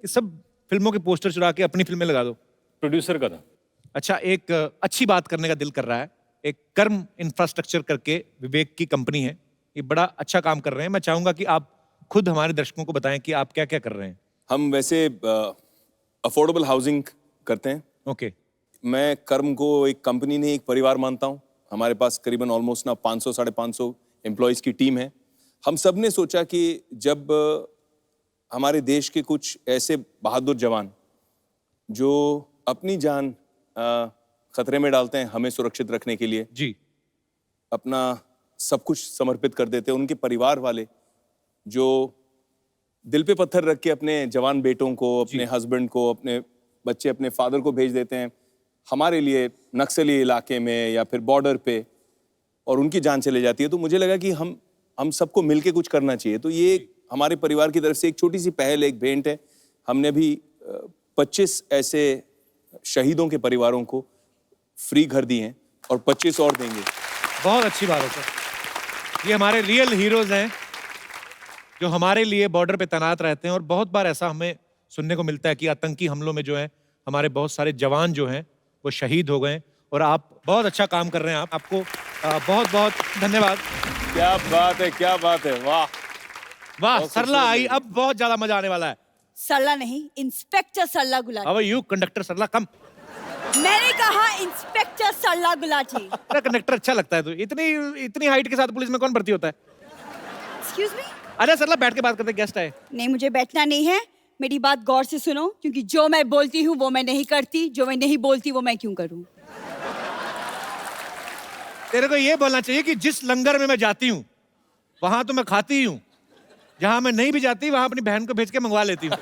कि सब फिल्मों के पोस्टर चुरा के अपनी फिल्में लगा दो?
प्रोड्यूसर का था।
अच्छा, एक अच्छी बात करने का दिल कर रहा है। एक कर्म इंफ्रास्ट्रक्चर करके विवेक की कंपनी है, ये बड़ा अच्छा काम कर रहे हैं। मैं चाहूंगा कि आप खुद हमारे दर्शकों को बताएं कि आप क्या क्या कर रहे हैं।
हम वैसे अफोर्डेबल हाउसिंग करते हैं।
ओके।
मैं कर्म को एक कंपनी नहीं, एक परिवार मानता हूँ। हमारे पास करीबन ऑलमोस्ट ना 500-550 एम्प्लॉयज़ की टीम है। हम सब ने सोचा कि जब हमारे देश के कुछ ऐसे बहादुर जवान जो अपनी जान खतरे में डालते हैं हमें सुरक्षित रखने के लिए,
जी
अपना सब कुछ समर्पित कर देते हैं। उनके परिवार वाले जो दिल पे पत्थर रख के अपने जवान बेटों को, अपने हस्बैंड को, अपने बच्चे, अपने फादर को भेज देते हैं हमारे लिए नक्सली इलाके में या फिर बॉर्डर पे, और उनकी जान चले जाती है। तो मुझे लगा कि हम सबको मिलके कुछ करना चाहिए। तो ये हमारे परिवार की तरफ से एक छोटी सी पहल, एक भेंट है। हमने भी 25 ऐसे शहीदों के परिवारों को फ्री घर दिए हैं और 25 और देंगे।
बहुत अच्छी बात है सर। ये हमारे रियल हीरोज हैं जो हमारे लिए बॉर्डर पे तैनात रहते हैं। और बहुत बार ऐसा हमें सुनने को मिलता है कि आतंकी हमलों में जो है हमारे बहुत सारे जवान जो हैं वो शहीद हो गए। और आप बहुत अच्छा काम कर रहे हैं। आपको बहुत बहुत धन्यवाद।
क्या बात है, क्या बात है, वाह
वाह। सरला आई, अब बहुत ज्यादा मजा आने वाला है।
सरला नहीं, inspector Sarla Gulati.
How are you conductor Sarla? Come.
मैंने कहा इंस्पेक्टर सरला गुलाटी।
तेरा कंडक्टर अच्छा लगता है। तो इतनी हाइट के साथ पुलिस में कौन भर्ती होता है?
Excuse me.
अरे सरला बैठ के बात करते, गेस्ट आए।
नहीं, मुझे बैठना नहीं है। मेरी बात गौर से सुनो, क्योंकि जो मैं बोलती हूँ वो मैं नहीं करती, जो मैं नहीं बोलती वो मैं क्यों करूँ।
तेरे को ये बोलना चाहिए कि जिस लंगर में मैं जाती हूँ वहां तो मैं खाती ही हूँ, जहां मैं नहीं भी जाती वहां अपनी बहन को भेज के मंगवा लेती हूँ।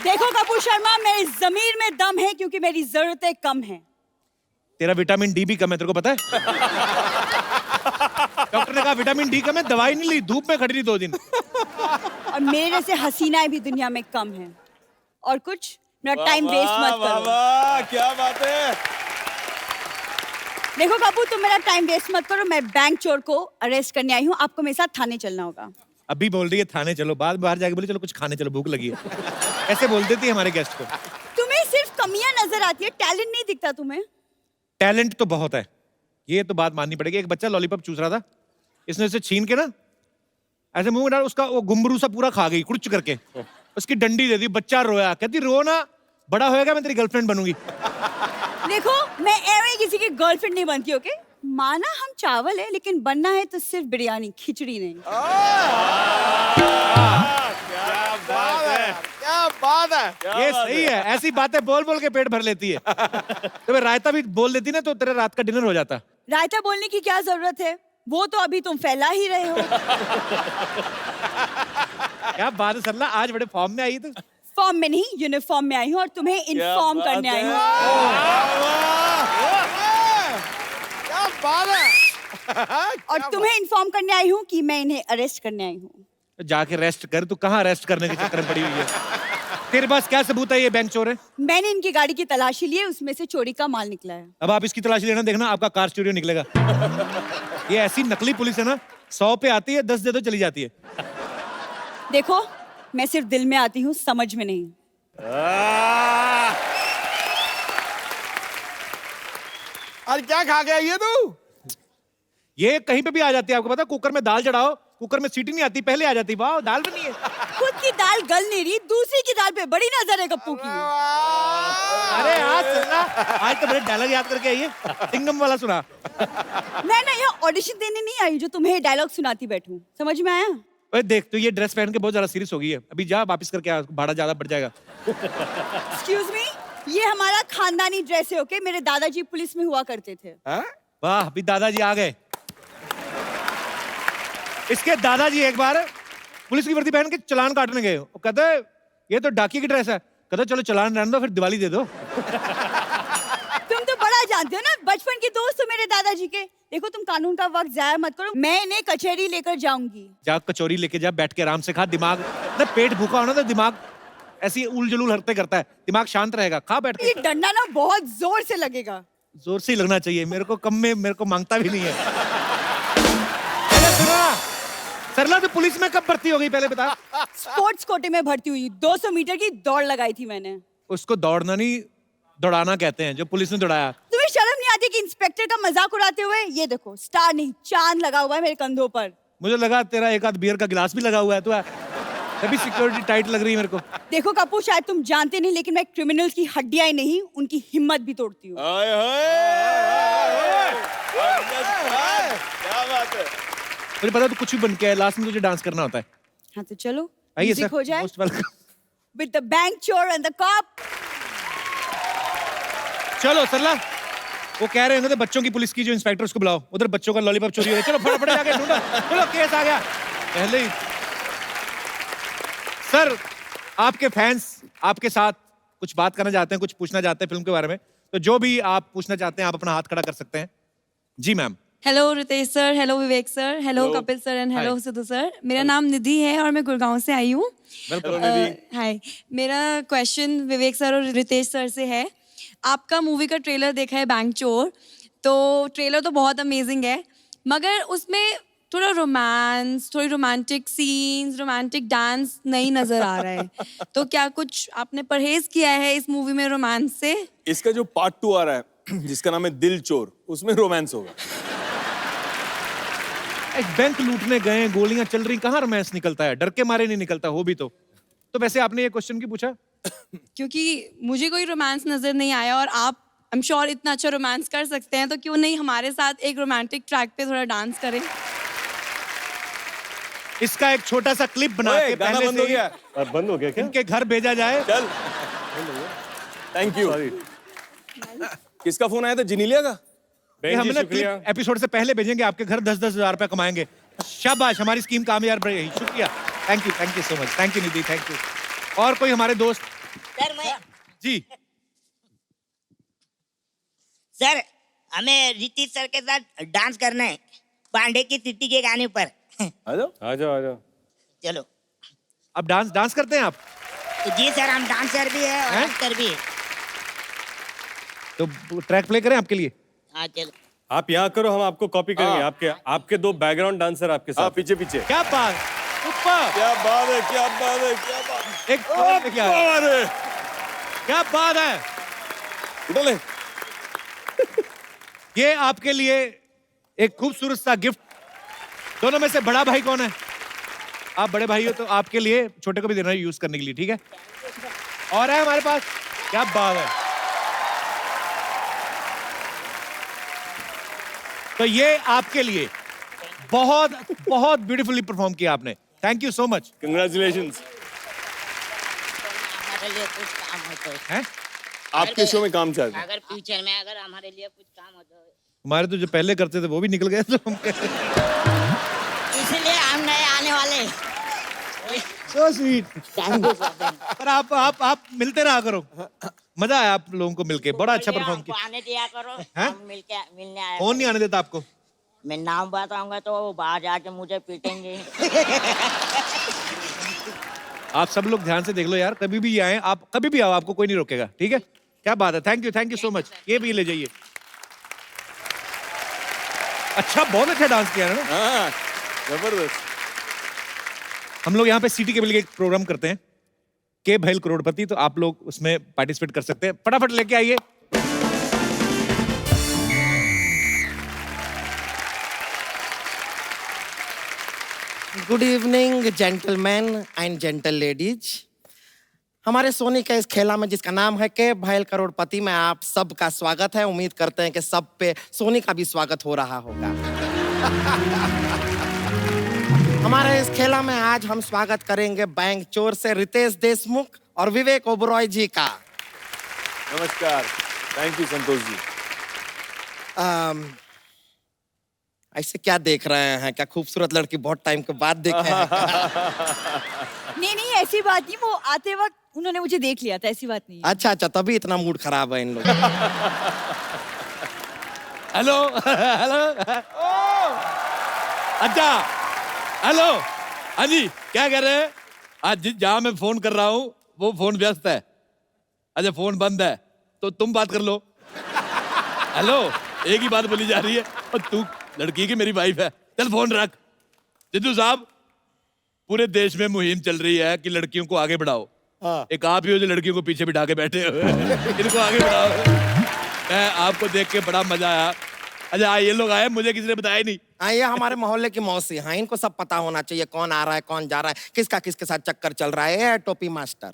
देखो कपूर शर्मा, मेरी जमीर में दम है क्योंकि मेरी जरूरतें कम हैं।
तेरा विटामिन डी भी कम है, तेरे को पता है? डॉक्टर ने कहा विटामिन डी कम है, दवाई नहीं ली, धूप में खड़ी रही 2 दिन।
और मेरे जैसे हसीनाएं भी दुनिया में कम हैं। और कुछ मेरा टाइम वेस्ट मत करो।
वाह, क्या बात है।
देखो कपूर, तुम मेरा टाइम वेस्ट मत करो। मैं बैंक चोर को अरेस्ट करने आई हूँ। आपको मेरे साथ थाने चलना होगा।
अभी बोल रही है थाने चलो, बाद में बाहर जाके बोली चलो कुछ खाने चलो, भूख लगी है। ऐसे बोल देती है हमारे गेस्ट को।
तुम्हें सिर्फ कमियां नजर आती है, टैलेंट नहीं दिखता तुम्हें।
टैलेंट तो बहुत है, ये तो बात माननी पड़ेगी। एक बच्चा लॉलीपॉप चूस रहा था, इसने उसे छीन के ना ऐसे मुंह में डाल, उसका वो घुंघरू सा पूरा खा गई कुड़च करके। उसकी डंडी दे दी, बच्चा रोया। कहती रो ना, बड़ा होएगा मैं तेरी गर्लफ्रेंड बनूंगी।
देखो, मैं एवं किसी की गर्लफ्रेंड नहीं बनती, ओके? माना हम चावल है, लेकिन बनना है तो सिर्फ बिरयानी, खिचड़ी नहीं।
क्या बात है।
ये सही है, ऐसी बातें बोल बोल के पेट भर लेती है। तो मैं रायता भी बोल देती ना तो तेरा रात का डिनर हो जाता।
रायता बोलने की क्या जरूरत है? वो तो अभी तुम फैला ही रहे हो।
क्या बात है सरला, आज बड़े फॉर्म में आई तू।
फॉर्म में नहीं, यूनिफॉर्म में आई हूँ और तुम्हें इन्फॉर्म करने आई हूँ।
क्या बात है।
और तुम्हें इन्फॉर्म करने आई हूँ कि मैं इन्हें अरेस्ट करने आई हूँ।
जाके रेस्ट कर। तू कहाँ रेस्ट करने के चक्कर में पड़ी हुई है? तेरे पास क्या सबूत है ये बैंक चोर है?
मैंने इनकी गाड़ी की तलाशी ली है, उसमें से चोरी का माल निकला है।
अब आप इसकी तलाशी लेना, देखना आपका कार चोरी निकलेगा। ये ऐसी नकली पुलिस है ना, 100 पे आती है, 10 दे दो चली जाती है।
देखो, मैं सिर्फ दिल में आती हूँ, समझ में नहीं।
आज क्या खा गया ये तू?
ये कहीं पे भी आ जाती है, आपको पता? कुकर में दाल चढ़ाओ, कुकर में सीटी नहीं आती, पहले आ जाती। वाह, दाल बनी है।
खुद की दाल गल नहीं रही, दूसरी की दाल पे बड़ी नजर है गप्पू की।
अरे आज सुनना, आज तो बड़े डायलॉग याद करके आई है। सिंगम वाला सुना।
मैं ना यहाँ ऑडिशन देने नहीं आई जो तुम्हें डायलॉग सुनाती बैठूं। समझ में आया?
ओए देख, तो ये ड्रेस पहन के बहुत ज्यादा सीरियस हो गई है। अभी जा वापस करके आ, भाड़ा ज्यादा बढ़ जाएगा।
एक्सक्यूज मी, ये हमारा खानदानी ड्रेस है, ओके? मेरे दादाजी पुलिस में हुआ करते थे।
वाह, अभी दादाजी आ गए। इसके दादाजी एक बार पुलिस की वर्दी पहन के चालान काटने गए। वो कहते ये तो डाकिए की ड्रेस है। कहते चलो चालान रहने दो, फिर दिवाली दे दो।
तुम तो बड़ा जानते हो ना, बचपन के दोस्त हो मेरे दादाजी के। देखो, तुम कानून का वक्त जाया मत करो, मैं इन्हें कचहरी लेकर जाऊंगी।
जा कचौरी लेके जा, बैठ के आराम से खा। दिमाग ना, पेट भूखा होना तो दिमाग ऐसी उल जलूल हरकतें करता है, दिमाग शांत रहेगा। खा बैठ
ये
के।
डंडा ना बहुत जोर से लगेगा।
जोर से ही लगना चाहिए, मेरे को कम में मेरे को मांगता भी नहीं है। अरे सुना, सरला तो पुलिस में कब भर्ती हो गई पहले बता?
स्पोर्ट्स कोटे में भर्ती हुई, 200 मीटर की दौड़ लगाई थी मैंने।
उसको दौड़ना नहीं, दौड़ाना कहते हैं, जो पुलिस ने दौड़ाया।
तुम्हें शर्म नहीं आती कि इंस्पेक्टर का मजाक उड़ाते हुए? ये देखो, स्टार नहीं चांद लगा हुआ है मेरे कंधों पर।
मुझे लगा तेरा एक आध बियर का गिलास भी लगा हुआ है। तो तभी सिक्योरिटी टाइट लग रही है मेरे को।
देखो कपूर, शायद तुम जानते नहीं, लेकिन मैं क्रिमिनल्स की हड्डियां ही नहीं, उनकी हिम्मत भी तोड़ती हूँ।
क्या बात है।
मुझे पता तू कुछ भी बन के है, लास्ट में तुझे डांस करना होता है।
हाँ तो चलो,
आइए
म्यूजिक
सर,
हो जाए।
Most welcome.
with the bank chore and the cop.
चलो सरला, वो कह रहे हैं बच्चों की पुलिस की जो इंस्पेक्टर उसको बुलाओ, उधर बच्चों का लॉलीपॉप चोरी हो गया। चलो फटाफट जाके ढूंढो, चलो केस आ गया पहले ही। सर, आपके फैंस आपके साथ कुछ बात करना चाहते हैं, कुछ पूछना चाहते हैं फिल्म के बारे में, तो जो भी आप पूछना चाहते हैं आप अपना हाथ खड़ा कर सकते हैं। जी ma'am.
Hello Ritesh sir, hello Vivek sir, hello Kapil sir and hello Sidhu sir. मेरा नाम निधि है और मैं गुड़गांव से आई हूँ। हाय, मेरा क्वेश्चन विवेक सर और रितेश सर से है। आपका मूवी का ट्रेलर देखा है बैंक चोर, तो ट्रेलर तो बहुत अमेजिंग है, मगर उसमें थोड़ा रोमांस, थोड़ी रोमांटिक सीन्स, रोमांटिक डांस नहीं नजर आ रहा है। तो क्या कुछ आपने परहेज किया है इस मूवी में रोमांस से?
इसका जो पार्ट 2 आ रहा है जिसका नाम है दिल चोर, उसमें रोमांस होगा।
एक बैंक लूटने गए, गोलियां चल रही, कहाँ रोमांस निकलता है? डर के मारे नहीं निकलता, हो भी तो वैसे आपने ये क्वेश्चन क्यों पूछा?
क्योंकि मुझे कोई रोमांस नजर नहीं आया और आप आई एम श्योर इतना अच्छा रोमांस कर सकते हैं, तो क्यों नहीं हमारे साथ एक रोमांटिक ट्रैक पे थोड़ा डांस करें?
इसका एक छोटा सा क्लिप बना के
गाना
पहले
बंद हो
से
गया।
बंद हो गया क्या?
इनके घर भेजा जाए।
चल, थैंक यू। किसका फोन आया था? जिनीलिया का?
ये हम ना क्लिप एपिसोड से पहले भेजेंगे, आपके घर 10-10 हजार रुपए कमाएंगे। शाबाश, हमारी स्कीम कामयाब रही। शुक्रिया, thank you so much, thank you Nidhi, thank you. और कोई हमारे दोस्त?
सर मैं
जी
सर, हमें ऋतिक सर के साथ डांस करना है पांडे की सिटी के गाने पर।
आ जाओ।
आ जाओ आ जाओ।
चलो।
अब डांस करते हैं आप?
तो जी सर, हम डांसर भी है और एक्टर भी है।
तो ट्रैक प्ले करें आपके लिए?
हाँ चलो।
आप यहाँ करो, हम आपको कॉपी करेंगे। आपके 2 बैकग्राउंड डांसर आपके साथ।
पीछे पीछे।
क्या बात, ऊपर
क्या बात है, क्या बात है, क्या बात है।
एक क्या बात है।
उठो ले।
ये आपके लिए एक खूबसूरत सा गिफ्ट। दोनों में से बड़ा भाई कौन है? आप बड़े भाई हो तो आपके लिए छोटे को भी देना है यूज करने के लिए, ठीक है? और है हमारे पास, क्या बात है। तो ये आपके लिए बहुत बहुत ब्यूटीफुली परफॉर्म किया आपने। Thank you so much,
congratulations.
हमारे लिए कुछ काम हो तो
हैं?
आपके शो में काम चल रहा है।
अगर फ्यूचर में अगर हमारे लिए कुछ काम हो तो
हमारे तो जो पहले करते थे वो भी निकल गए, तो हम
इसलिए हम नए आने वाले।
So sweet. पर आप मिलते रहा करो, मजा आया आप लोगों को मिलके, बड़ा अच्छा परफॉर्म किया।
आने दिया करो,
हैं?
हम मिलने आए।
कौन नहीं आने देता आपको?
मैं नाम बताऊंगा तो वो बाहर जाके मुझे पीटेंगे।
आप सब लोग ध्यान से देख लो यार, कभी भी आए आप, कभी भी आओ, आपको कोई नहीं रोकेगा, ठीक है? क्या बात है, थैंक यू सो मच। ये भी ले जाइए। अच्छा, बहुत अच्छा डांस किया है ना।
हाँ, जबरदस्त।
हम लोग यहाँ पे सिटी केबल के एक प्रोग्राम करते हैं, के भैल करोड़पति, तो आप लोग उसमें पार्टिसिपेट कर सकते हैं। फटाफट लेके आइए।
Good evening gentleman and gentle ladies. हमारे सोनी के इस खेला में जिसका नाम है के भैल करोड़पति में आप सबका स्वागत है। उम्मीद करते हैं कि सब पे सोनी का भी स्वागत हो रहा होगा। हमारे इस खेला में आज हम स्वागत करेंगे बैंक चोर से रितेश देशमुख और विवेक ओबरॉय जी का।
नमस्कार, थैंक यू संतोष जी।
ऐसे क्या देख रहे हैं? क्या खूबसूरत लड़की बहुत टाइम के बाद देखे हैं?
नहीं ऐसी बात नहीं, वो आते वक्त उन्होंने मुझे देख लिया था, ऐसी बात नहीं है।
अच्छा, तभी इतना मूड खराब है इन लोग।
हेलो हेलो, अच्छा हेलो, हाँ जी, क्या कह रहे हैं? आज जहाँ मैं फोन कर रहा हूँ वो फोन व्यस्त है। अच्छा, फोन बंद है तो तुम बात कर लो। हेलो, एक ही बात बोली जा रही है, और तू लड़की की मेरी वाइफ है। चल फोन रख। जिद्दू साहब, पूरे देश में मुहिम चल रही है कि लड़कियों को आगे बढ़ाओ। एक आप ही हो जो लड़कियों को पीछे बिठा के बैठे हो। इनको आगे बढ़ाओ। मैं आपको देख के बड़ा मजा आया। अच्छा, ये लोग आए, मुझे किसी ने बताया नहीं।
हाँ, ये हमारे मोहल्ले की मौसी हैं, इनको सब पता होना चाहिए कौन आ रहा है, कौन जा रहा है, किसका किसके साथ चक्कर चल रहा है। टोपी मास्टर,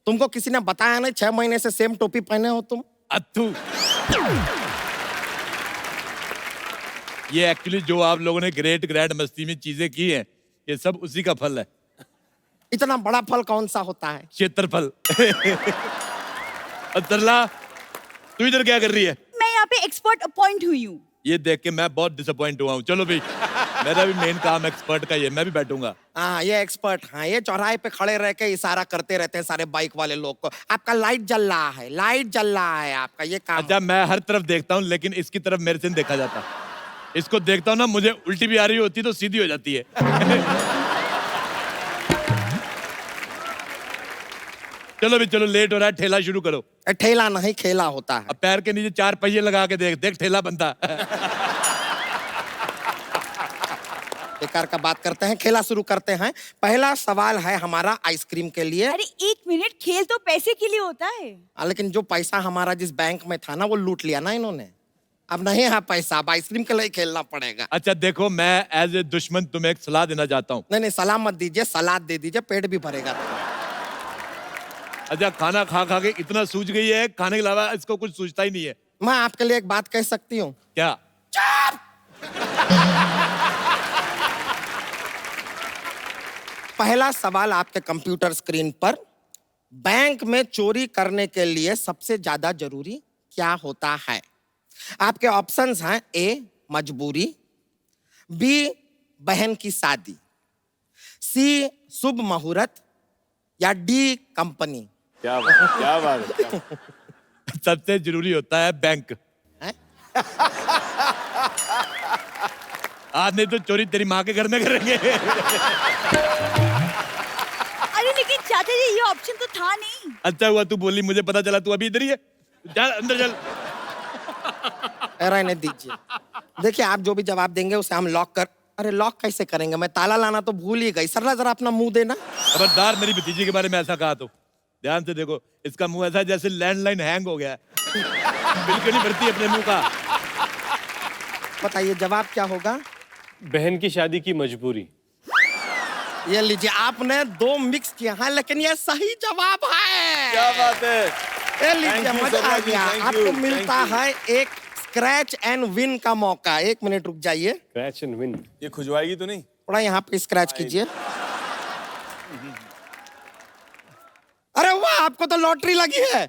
तुमको किसी ने बताया नहीं? 6 महीने से सेम टोपी पहने हो तुम।
अत्थू, ये एक्चुअली जो आप लोगों ने ग्रेट ग्रैंड मस्ती में चीजें की हैं, ये सब उसी का फल है।
इतना बड़ा फल कौन सा होता है?
क्षेत्रफल। तरला तू इधर क्या कर रही है?
मैं यहाँ पे एक्सपर्ट अपॉइंट हुई हूँ।
ये देख के मैं बहुत डिसअपॉइंट हुआ हूँ। चलो भाई, मेरा भी मेन काम एक्सपर्ट का ये, मैं भी बैठूंगा।
हाँ ये एक्सपर्ट, हाँ ये चौराहे पे खड़े रह के इशारा करते रहते हैं सारे बाइक वाले लोग को, आपका लाइट जल रहा है, लाइट जल रहा है, आपका ये काम।
अच्छा, मैं हर तरफ देखता हूँ लेकिन इसकी तरफ मेरे से नहीं देखा जाता। इसको देखता हूँ ना, मुझे उल्टी भी आ रही होती तो सीधी हो जाती है। चलो भी चलो, लेट हो रहा है, ठेला शुरू करो।
ठेला नहीं खेला होता है।
अब पैर के नीचे 4 पहिए लगा के देख देख ठेला बनता।
बेकार का बात करते हैं, खेला शुरू करते हैं। पहला सवाल है हमारा आइसक्रीम के लिए।
अरे 1 मिनट, खेल तो पैसे के लिए होता है।
लेकिन जो पैसा हमारा जिस बैंक में था ना, वो लूट लिया ना इन्होंने। अब नहीं है पैसा, अब आइसक्रीम के लिए खेलना पड़ेगा।
अच्छा देखो, मैं एज ए दुश्मन तुम्हें एक सलाह देना चाहता हूँ।
नहीं सलाह मत दीजिए, सलाद दे दीजिए, पेट भी भरेगा।
अच्छा, खाना खा खा के इतना सूझ गई है, खाने के अलावा इसको कुछ सूझता ही नहीं है।
मैं आपके लिए एक बात कह सकती हूँ?
क्या?
पहला सवाल आपके कंप्यूटर स्क्रीन पर, बैंक में चोरी करने के लिए सबसे ज्यादा जरूरी क्या होता है? आपके ऑप्शंस हैं, ए मजबूरी, बी बहन की शादी, सी शुभ मुहूर्त, या डी कंपनी।
क्या बात है।
सबसे जरूरी होता है बैंक। आज नहीं तो चोरी तेरी माँ के घर में करेंगे।
अरे लेकिन चाचा जी, ये ऑप्शन तो था नहीं।
अच्छा हुआ तू बोली, मुझे पता चला तू अभी इधर ही है। चल अंदर चल।
रहने दीजिए। देखिए, आप जो भी जवाब देंगे उसे हम लॉक कर। अरे लॉक कैसे करेंगे? मैं ताला लाना तो भूल ही गई। सरला जरा अपना मुंह देना।
खबरदार मेरी भतीजी के बारे में ऐसा कहा तो। ध्यान से देखो, इसका मुंह ऐसा है जैसे लैंडलाइन हैंग हो गया है। बिल्कुल नहीं भरती अपने मुंह का।
बताइए जवाब क्या होगा?
बहन की शादी की मजबूरी।
ये लीजिए, आपने 2 मिक्स किया है, लेकिन ये सही जवाब है।
क्या बात है।
ये लीजिए, मजा आ गया। आपको मिलता है एक स्क्रैच एंड विन का मौका। 1 मिनट रुक जाइए।
Scratch and win.
ये खुजवाएगी तो नहीं?
थोड़ा यहाँ पे स्क्रैच कीजिए। अरे वाह, आपको तो लॉटरी लगी है।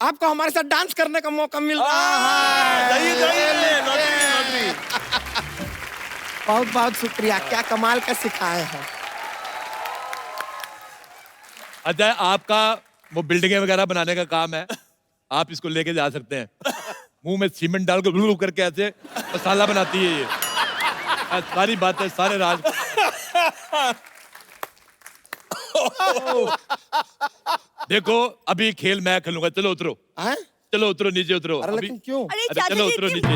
आपको हमारे साथ डांस करने का मौका मिल रहा है।
लॉटरी।
बहुत बहुत शुक्रिया, क्या कमाल का सिखाए हैं।
अच्छा, आपका वो बिल्डिंगें वगैरह बनाने का काम है, आप इसको लेके जा सकते हैं। मुंह में सीमेंट डाल के ब्लू करके ऐसे मसाला बनाती है ये। सारी बातें, सारे राज। देखो, अभी खेल मैं खेलूंगा। चलो उतरो। चलो उतरो, नीचे उतरो।
अरे लेकिन क्यों?
अरे
चलो उतरो नीचे।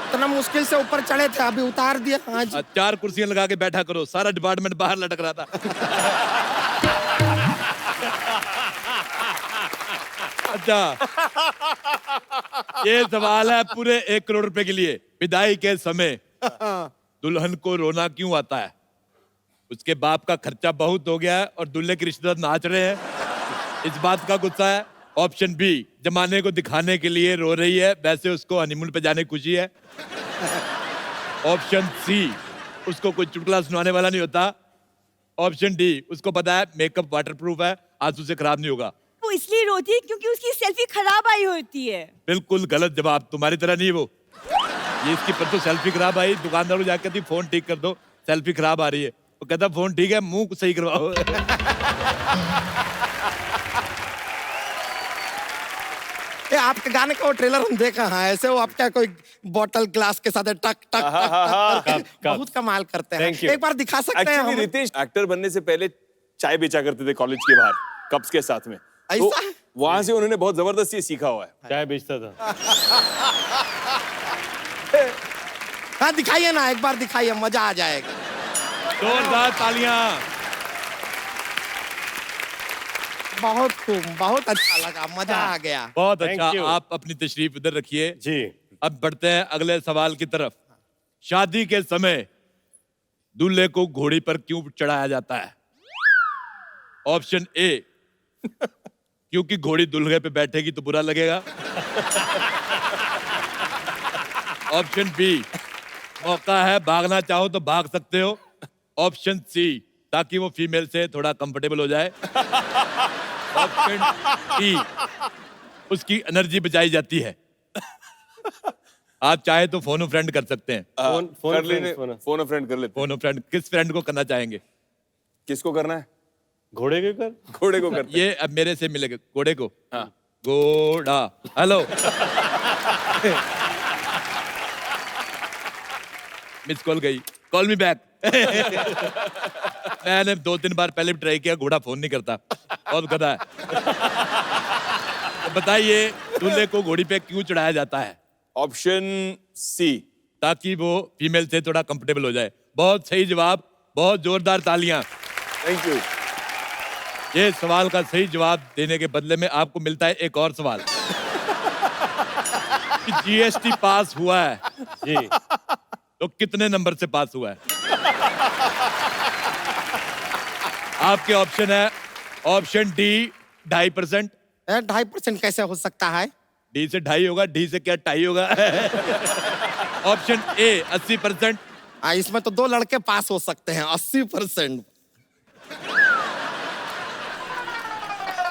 इतना मुश्किल से ऊपर चढ़े थे, अभी उतार दिया। आज
4 कुर्सियां लगा के बैठा करो, सारा डिपार्टमेंट बाहर लटक रहा था। अच्छा, ये सवाल है पूरे 1 करोड़ रुपए के लिए। विदाई के समय दुल्हन को रोना क्यों आता है? उसके बाप का खर्चा बहुत हो गया है और दूल्हे के रिश्तेदार नाच रहे हैं, इस बात का गुस्सा है। ऑप्शन बी, जमाने को दिखाने के लिए रो रही है, वैसे उसको हनीमून पे जाने की खुशी है। ऑप्शन सी, उसको कोई चुटकुला सुनाने वाला नहीं होता। ऑप्शन डी, उसको पता है मेकअप वाटरप्रूफ है, आंसू से खराब नहीं होगा।
वो इसलिए रोती है क्योंकि उसकी सेल्फी खराब आई होती है।
बिल्कुल गलत जवाब, तुम्हारी तरह नहीं है वो। ये इसकी परसों सेल्फी खराब आई, दुकानदार को जाकर कहती फोन ठीक कर दो, सेल्फी खराब आ रही है। वो कहता फोन ठीक है, मुंह सही करवाओ।
ये आपके गाने का वो ट्रेलर हम देखा है, ऐसे वो आपका कोई बोतल ग्लास के साथ टक टक टक टक, बहुत कमाल करते हैं। एक बार दिखा सकते हैं हम?
रितेश एक्टर बनने से पहले चाय बेचा करते थे कॉलेज के बाहर, कप्स के साथ में। तो वहां से उन्होंने बहुत जबरदस्त ये सीखा हुआ है।
चाय बेचता था।
हाँ दिखाइए ना, एक बार दिखाइए, मजा आ जाएगा।
जोरदार तालियां।
बहुत खूब, बहुत अच्छा लगा, मजा आ गया।
बहुत अच्छा। आप अपनी तशरीफ इधर रखिए
जी।
अब बढ़ते हैं अगले सवाल की तरफ। शादी के समय दूल्हे को घोड़ी पर क्यों चढ़ाया जाता है? ऑप्शन ए, क्योंकि घोड़ी दूल्हे पे बैठेगी तो बुरा लगेगा। ऑप्शन बी, मौका है भागना चाहो तो भाग सकते हो। ऑप्शन सी, ताकि वो फीमेल से थोड़ा कंफर्टेबल हो जाए। ऑप्शन ई, उसकी एनर्जी बचाई जाती है। आप चाहे तो फोन फ्रेंड कर सकते हैं।
कर लेने, फोन फ्रेंड कर लेते।
फोन फ्रेंड किस फ्रेंड को करना चाहेंगे?
किसको करना है?
घोड़े के कर,
घोड़े को करते।
ये अब मेरे से मिलेगा घोड़े को।
हाँ।
घोड़ा, हेलो। मिस कॉल गई, कॉल मी बैक। मैंने 2-3 बार पहले भी ट्राई किया, घोड़ा फोन नहीं करता, बहुत गधा है। तो बताइए दूल्हे को घोड़ी पे क्यों चढ़ाया जाता है?
ऑप्शन सी,
ताकि वो फीमेल से थोड़ा कंफर्टेबल हो जाए। बहुत सही जवाब, बहुत जोरदार तालियां।
Thank you.
ये सवाल का सही जवाब देने के बदले में आपको मिलता है एक और सवाल। कि जीएसटी पास हुआ है
जी,
तो कितने नंबर से पास हुआ है? आपके ऑप्शन है ऑप्शन डी 2.5%।
2.5% कैसे हो सकता है?
डी से 2.5 होगा, डी से क्या 2.5 होगा? Option A 80%।
इसमें तो 2 लड़के पास हो सकते हैं। 80%।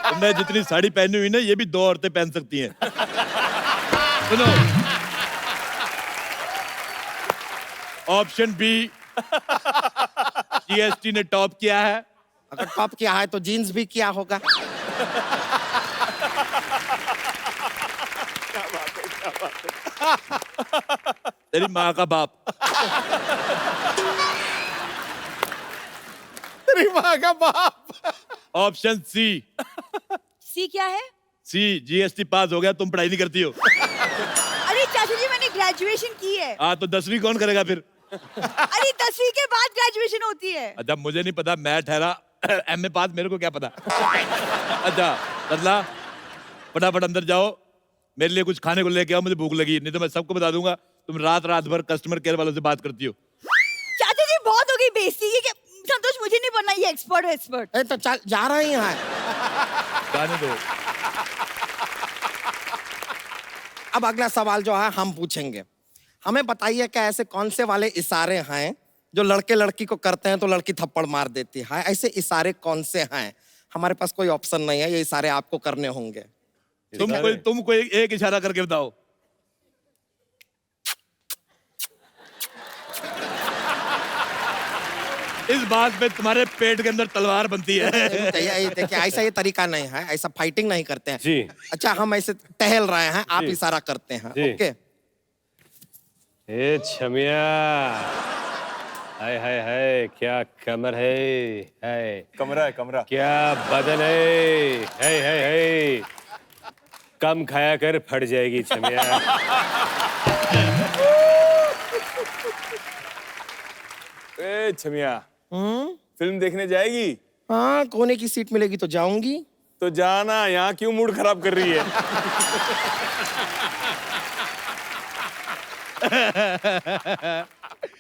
तुमने जितनी साड़ी पहनी हुई ना, ये भी 2 औरतें पहन सकती हैं। सुनो, ऑप्शन बी, जीएसटी ने टॉप किया है।
अगर टॉप किया है तो जीन्स भी किया होगा।
तेरी माँ का बाप।
तेरी माँ का बाप।
ऑप्शन सी,
सी क्या है?
सी जीएसटी पास हो गया, तुम पढ़ाई नहीं करती हो।
अरे चाचा जी मैंने ग्रेजुएशन की है।
हाँ तो 10वीं कौन करेगा फिर?
अरे 10वीं के बाद ग्रेजुएशन होती है।
अच्छा मुझे नहीं पता, मैं ठहरा एमए पास, मेरे को क्या पता। अच्छा बदला, फटाफट अंदर जाओ, मेरे लिए कुछ खाने को लेके आओ, मुझे भूख लगी, नहीं तो मैं सबको बता दूंगा तुम रात भर कस्टमर केयर वालों से बात करती हो।
चाचा जी बहुत हो गई बेइज्जती। ये संतोष मुझे नहीं बनना, ये एक्सपर्ट।
तो चल जा रही हैं।
जाने दो।
अब अगला सवाल जो है हम पूछेंगे। हमें बताइए कि ऐसे कौन से वाले इशारे हैं जो लड़के लड़की को करते हैं तो लड़की थप्पड़ मार देती है? ऐसे इशारे कौन से हैं? हमारे पास कोई ऑप्शन नहीं है, ये इशारे आपको करने होंगे।
तुम कोई एक इशारा करके बताओ। इस बात पे तुम्हारे पेट के अंदर तलवार बनती है।
देखिए ऐसा ये तरीका नहीं है, ऐसा फाइटिंग नहीं करते हैं
जी।
अच्छा हम ऐसे टहल रहे हैं, आप
जी।
इशारा करते हैं।
जी।
ओके।
ए छमिया, हाय हाय हाय, क्या कमर है, हाय
कमरा है, कमरा।
क्या बदन है, हाय हाय हाय, कम खाया कर फट जाएगी छमिया।
ए छमिया, फिल्म देखने जाएगी?
हाँ, कोने की सीट मिलेगी तो जाऊंगी।
तो जाना, यहाँ क्यों मूड खराब कर रही है?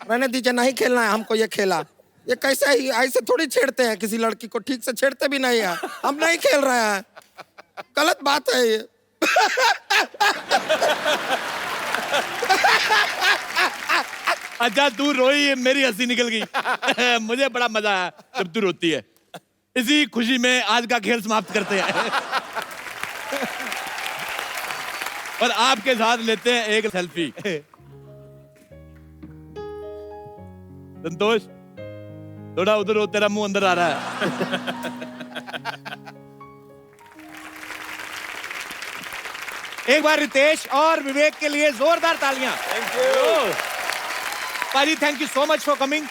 रहने दीजिए, नहीं खेलना है हमको ये खेला। ये कैसे ही ऐसे थोड़ी छेड़ते हैं किसी लड़की को, ठीक से छेड़ते भी नहीं है। हम नहीं खेल रहे हैं, गलत बात है ये।
अच्छा तू रोई, मेरी हंसी निकल गई। मुझे बड़ा मजा आया जब तू रोती है। इसी खुशी में आज का खेल समाप्त करते हैं। और आपके साथ लेते हैं एक सेल्फी। संतोष थोड़ा उधर हो, तेरा मुंह अंदर आ रहा है। एक बार रितेश और विवेक के लिए जोरदार तालियां।
Thank you.
पाजी, thank you so much for coming.